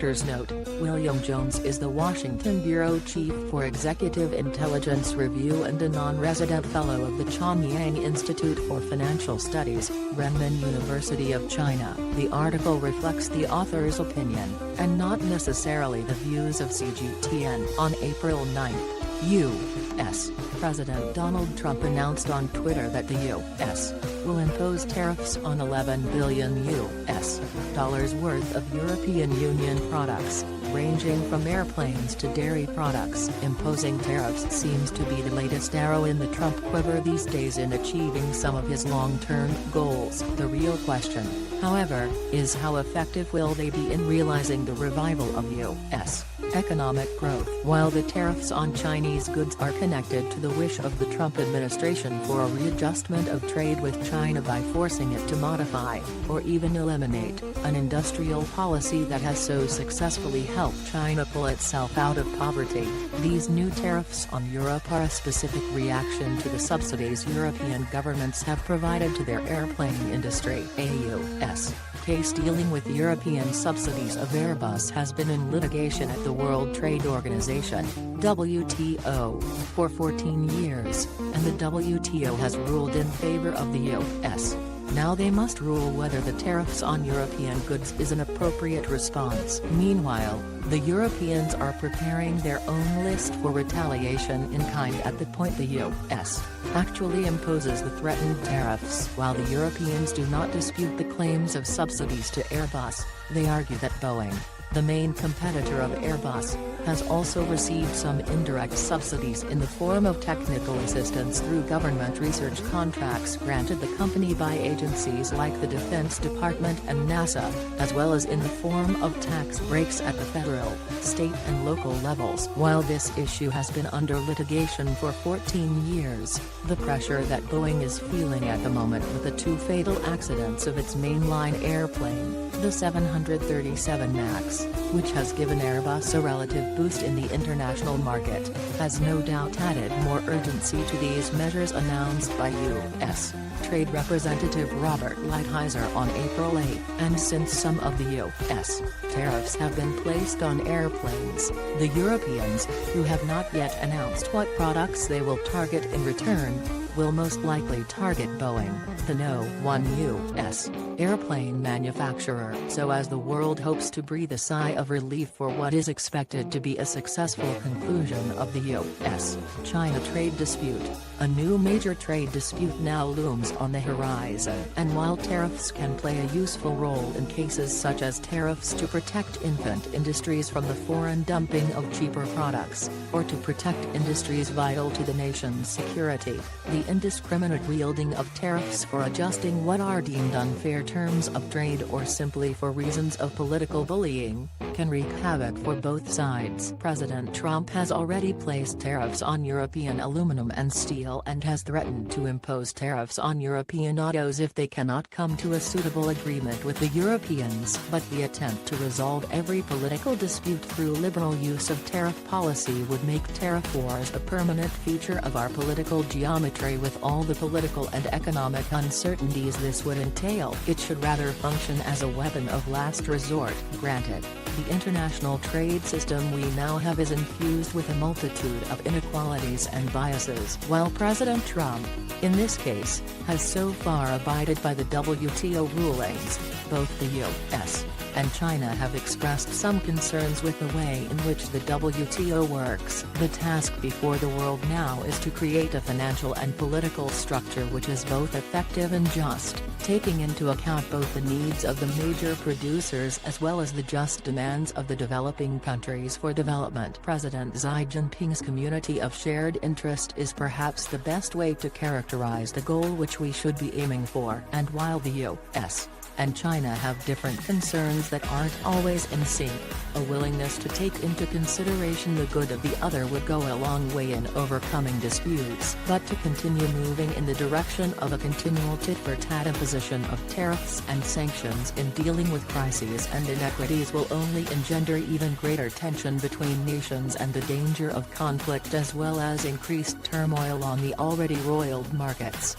Reuters note, William Jones is the Washington bureau chief for Executive Intelligence Review and a non-resident fellow of the Chanyang Institute for Financial Studies, Renmin University of China. The article reflects the author's opinion, and not necessarily the views of CGTN. On April 9, U.S. President Donald Trump announced on Twitter that the U.S. will impose tariffs on $11 billion U.S. dollars worth of European Union products, ranging from airplanes to dairy products. Imposing tariffs seems to be the latest arrow in the Trump quiver these days in achieving some of his long-term goals. The real question, however, is how effective will they be in realizing the revival of U.S. economic growth. While the tariffs on Chinese goods are connected to the wish of the Trump administration for a readjustment of trade with China by forcing it to modify, or even eliminate, an industrial policy that has so successfully helped China pull itself out of poverty, these new tariffs on Europe are a specific reaction to the subsidies European governments have provided to their airplane industry. A U.S. case dealing with European subsidies of Airbus has been in litigation at the World Trade Organization, WTO, for 14 years, and the WTO has ruled in favor of the U.S. Now they must rule whether the tariffs on European goods is an appropriate response. Meanwhile, the Europeans are preparing their own list for retaliation in kind at the point the U.S. actually imposes the threatened tariffs. While the Europeans do not dispute the claims of subsidies to Airbus, they argue that Boeing, the main competitor of Airbus, has also received some indirect subsidies in the form of technical assistance through government research contracts granted the company by agencies like the Defense Department and NASA, as well as in the form of tax breaks at the federal, state and local levels. While this issue has been under litigation for 14 years, the pressure that Boeing is feeling at the moment with the two fatal accidents of its mainline airplane, the 737 MAX, which has given Airbus a relative boost in the international market, has no doubt added more urgency to these measures announced by U.S. Trade Representative Robert Lighthizer on April 8, and since some of the U.S. tariffs have been placed on airplanes, the Europeans, who have not yet announced what products they will target in return, will most likely target Boeing, the #1 U.S. airplane manufacturer. So as the world hopes to breathe a sigh of relief for what is expected to be a successful conclusion of the U.S.-China trade dispute, a new major trade dispute now looms on the horizon. And while tariffs can play a useful role in cases such as tariffs to protect infant industries from the foreign dumping of cheaper products, or to protect industries vital to the nation's security, the indiscriminate wielding of tariffs for adjusting what are deemed unfair terms of trade or simply for reasons of political bullying, can wreak havoc for both sides. President Trump has already placed tariffs on European aluminum and steel and has threatened to impose tariffs on European autos if they cannot come to a suitable agreement with the Europeans. But the attempt to resolve every political dispute through liberal use of tariff policy would make tariff wars a permanent feature of our political geometry with all the political and economic uncertainties this would entail. It should rather function as a weapon of last resort. Granted, the international trade system we now have is infused with a multitude of inequalities and biases. While President Trump, in this case, has so far abided by the WTO rulings, both the U.S. and China have expressed some concerns with the way in which the WTO works. The task before the world now is to create a financial and political structure which is both effective and just, taking into account both the needs of the major producers as well as the just demands of the developing countries for development. President Xi Jinping's community of shared interest is perhaps the best way to characterize the goal which we should be aiming for. And while the U.S. and China have different concerns that aren't always in sync, a willingness to take into consideration the good of the other would go a long way in overcoming disputes. But to continue moving in the direction of a continual tit-for-tat imposition of tariffs and sanctions in dealing with crises and inequities will only engender even greater tension between nations and the danger of conflict as well as increased turmoil on the already roiled markets.